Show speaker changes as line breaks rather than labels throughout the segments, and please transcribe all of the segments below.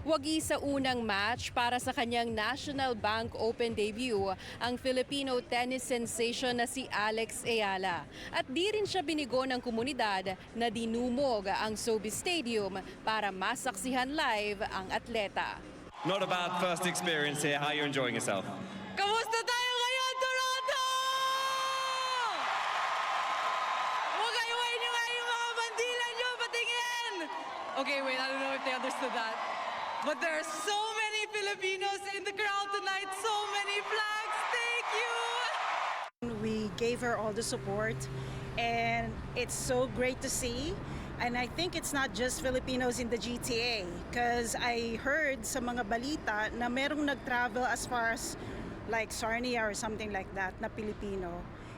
Wagi sa unang match para sa kanyang National Bank Open debut ang Filipino tennis sensation na si Alex Ayala. At di rin siya binigo ng komunidad na dinumog ang Sobe Stadium para masaksihan live ang atleta.
Not a bad first experience here. How are you enjoying yourself?
Kamusta tayo ngayon, Toronto? Huwag nyo nga yung mga bandila nyo, patingin! Okay, wait, I don't know if they understood that. But there are so many Filipinos in the crowd tonight, so many flags, thank you!
We gave her all the support and it's so great to see. And I think it's not just Filipinos in the GTA because I heard sa mga balita na merong nag-travel as far as like Sarnia or something like that na Pilipino.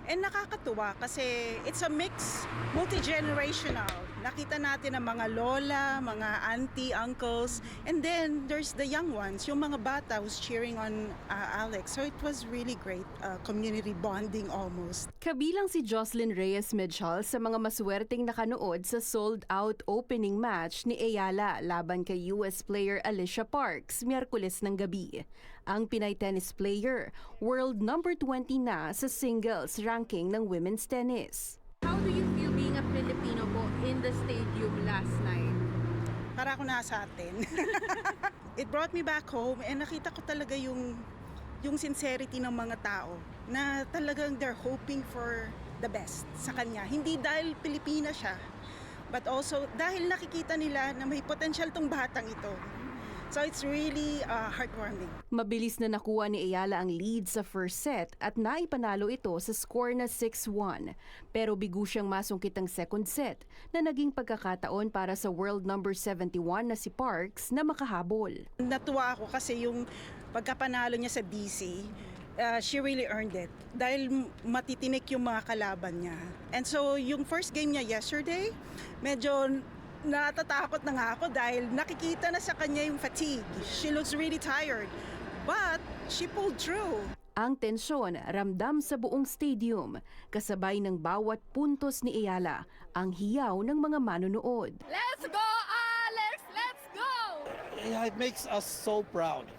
And nakakatuwa kasi it's a mix, multi-generational. Nakita natin ang mga lola, mga auntie, uncles, and then there's the young ones, yung mga bata who's cheering on Alex. So it was really great, community bonding almost.
Kabilang si Jocelyn Reyes Medjal sa mga maswerteng nakanood sa sold-out opening match ni Ayala laban kay US player Alicia Parks Miyerkules ng gabi. Ang Pinay tennis player, world number 20 na sa singles ranking ng women's tennis. How do you feel being a Filipino po in the stadium last night?
Para ako nasa atin. It brought me back home and nakita ko talaga yung sincerity ng mga tao na talagang they're hoping for the best sa kanya. Hindi dahil Pilipina siya, but also dahil nakikita nila na may potential tong batang ito. So it's really heartwarming.
Mabilis na nakuha ni Ayala ang lead sa first set at naipanalo ito sa score na 6-1. Pero bigo siyang masungkit ang second set na naging pagkakataon para sa world number 71 na si Parks na makahabol.
Natuwa ako kasi yung pagkapanalo niya sa DC, she really earned it dahil matitinik yung mga kalaban niya. And so yung first game niya yesterday, medyo natatakot na nga ako dahil nakikita na sa kanya yung fatigue. She looks really tired, but she pulled through.
Ang tensyon ramdam sa buong stadium, kasabay ng bawat puntos ni Ayala, ang hiyaw ng mga manonood. Let's go, Alex! Let's go!
Yeah, it makes us so proud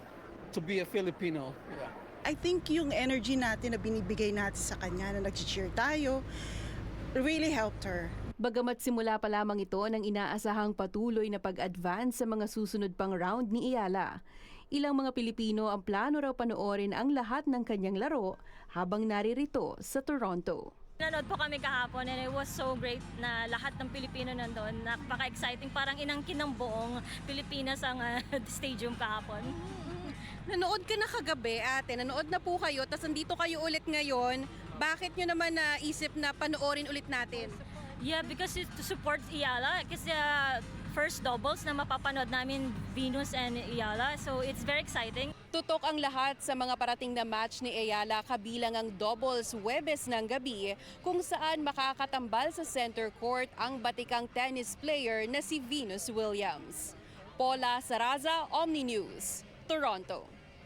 to be a Filipino. Yeah.
I think yung energy natin na binibigay natin sa kanya na nag-cheer tayo really helped her.
Bagamat simula pa lamang ito ng inaasahang patuloy na pag-advance sa mga susunod pang round ni Ayala, ilang mga Pilipino ang plano raw panoorin ang lahat ng kanyang laro habang naririto sa Toronto.
Nanood po kami kahapon and it was so great na lahat ng Pilipino nandun. Napaka-exciting, parang inangkin ng buong Pilipinas ang stadium kahapon.
Nanood ka na kagabi, ate. Nanood na po kayo, tapos nandito kayo ulit ngayon. Bakit nyo naman naisip na panoorin ulit natin?
Yeah, because to support Ayala, kasi first doubles na mapapanood namin Venus and Ayala, so it's very exciting.
Tutok ang lahat sa mga parating na match ni Ayala kabilang ang doubles Huwebes ng gabi kung saan makakatambal sa center court ang batikang tennis player na si Venus Williams. Paula Saraza, Omni News, Toronto.